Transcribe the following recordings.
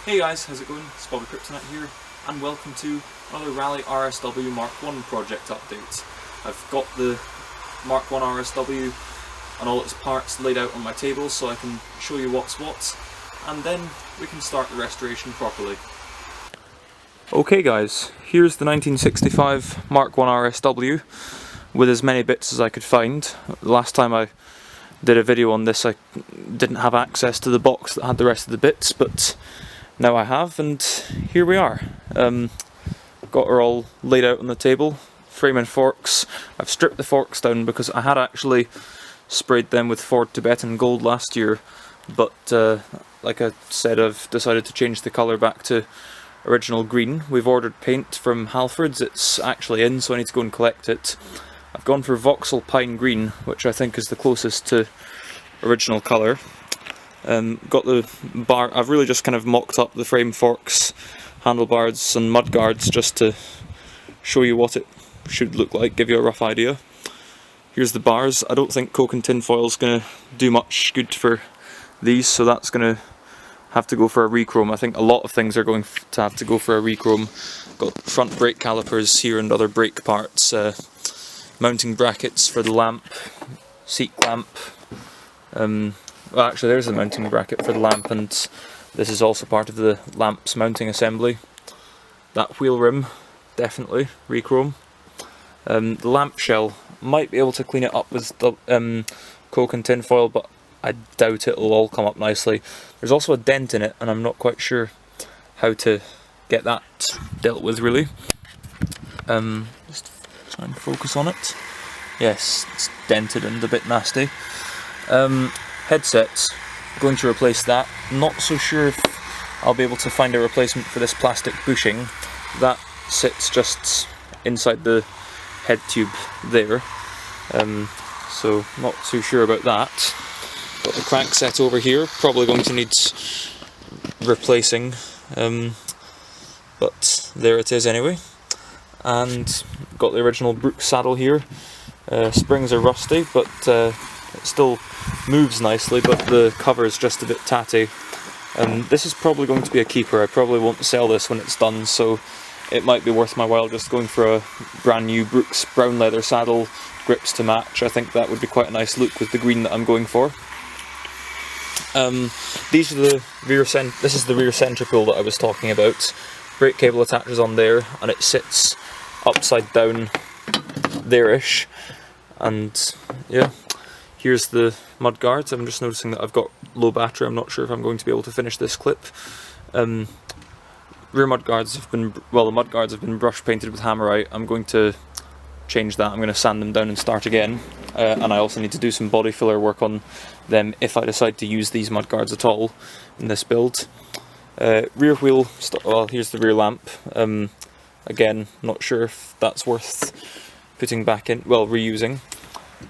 Hey guys, how's it going? It's BobbyKBikes here, and welcome to another Raleigh RSW MK1 project update. I've got the MK1 RSW and all its parts laid out on my table so I can show you what's what, and then we can start the restoration properly. Okay guys, here's the 1965 MK1 RSW with as many bits as I could find. The last time I did a video on this I didn't have access to the box that had the rest of the bits, but now I have, and here we are. Got her all laid out on the table, frame and forks. I've stripped the forks down because I had actually sprayed them with Ford Tibetan Gold last year, but like I said, I've decided to change the colour back to original green. We've ordered paint from Halfords, it's actually in, so I need to go and collect it. I've gone for Vauxhall Pine Green, which I think is the closest to original colour. Got the bar. I've really just kind of mocked up the frame, forks, handlebars and mudguards just to show you what it should look like, give you a rough idea. Here's the bars. I don't think coke and tin foil is going to do much good for these, so that's going to have to go for a rechrome. I think a lot of things are going to have to go for a rechrome. Got front brake calipers here and other brake parts, mounting brackets for the lamp, seat clamp. Well, actually there's a mounting bracket for the lamp, and this is also part of the lamp's mounting assembly. That wheel rim, definitely rechrome. The lamp shell, might be able to clean it up with the coke and tin foil, but I doubt it'll all come up nicely. There's also a dent in it, and I'm not quite sure how to get that dealt with really. Just try and focus on it. Yes, it's dented and a bit nasty. Headsets, going to replace that. Not so sure if I'll be able to find a replacement for this plastic bushing. That sits just inside the head tube there, so not too sure about that. Got the crank set over here, probably going to need replacing, but there it is anyway. And got the original Brooks saddle here. Springs are rusty, but it still moves nicely, but the cover is just a bit tatty. This is probably going to be a keeper. I probably won't sell this when it's done, so it might be worth my while just going for a brand new Brooks brown leather saddle, grips to match. I think that would be quite a nice look with the green that I'm going for. This is the rear centre pull that I was talking about. Brake cable attaches on there, and it sits upside down there-ish. And yeah, here's the mudguards. I'm just noticing that I've got low battery. I'm not sure if I'm going to be able to finish this clip. Rear mudguards have been, well, the mudguards have been brush painted with Hammerite. I'm going to change that. I'm going to sand them down and start again. And I also need to do some body filler work on them if I decide to use these mudguards at all in this build. Rear wheel, well, here's the rear lamp. Again, not sure if that's worth putting back in, well, reusing.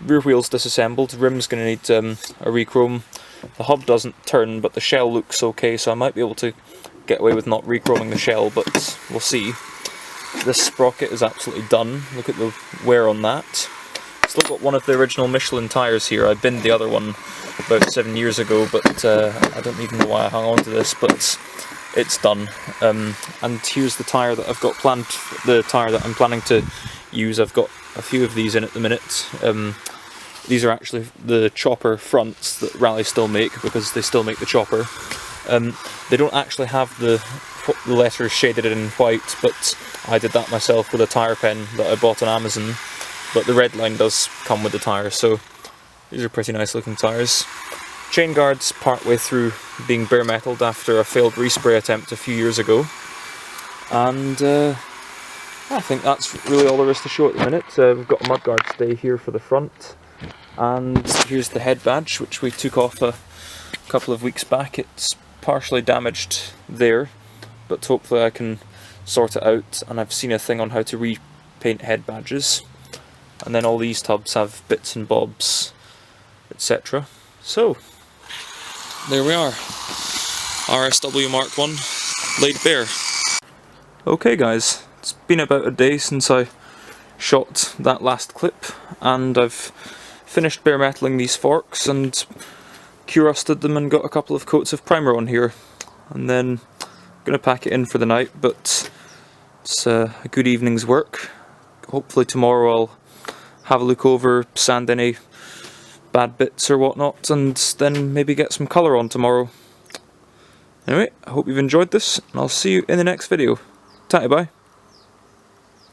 Rear wheel's disassembled, rim's going to need a rechrome. The hub doesn't turn, but the shell looks okay, so I might be able to get away with not rechroming the shell, but we'll see. This sprocket is absolutely done. Look at the wear on that. Still got one of the original Michelin tyres here. I binned the other one about 7 years ago, but I don't even know why I hung on to this, but it's done. And here's the tyre that I've got planned, the tyre that I'm planning to use. I've got a few of these in at the minute. These are actually the chopper fronts that Raleigh still make, because they still make the chopper. They don't actually have the letters shaded in white, but I did that myself with a tyre pen that I bought on Amazon. But the red line does come with the tyre, so these are pretty nice looking tyres. Chain guards part way through being bare metalled after a failed respray attempt a few years ago. And I think that's really all there is to show at the minute. We've got a mudguard stay here for the front, and here's the head badge, which we took off a couple of weeks back. It's partially damaged there, but hopefully I can sort it out, and I've seen a thing on how to repaint head badges. And then all these tubs have bits and bobs, etc. So, there we are. RSW MK1 laid bare. Okay guys, it's been about a day since I shot that last clip, and I've finished bare metaling these forks and Q-rusted them and got a couple of coats of primer on here. And then Gonna pack it in for the night, but it's a good evening's work. Hopefully tomorrow I'll have a look over, sand any bad bits or whatnot, and then maybe get some colour on tomorrow. Anyway, I hope you've enjoyed this, and I'll see you in the next video. Ta-ta, bye.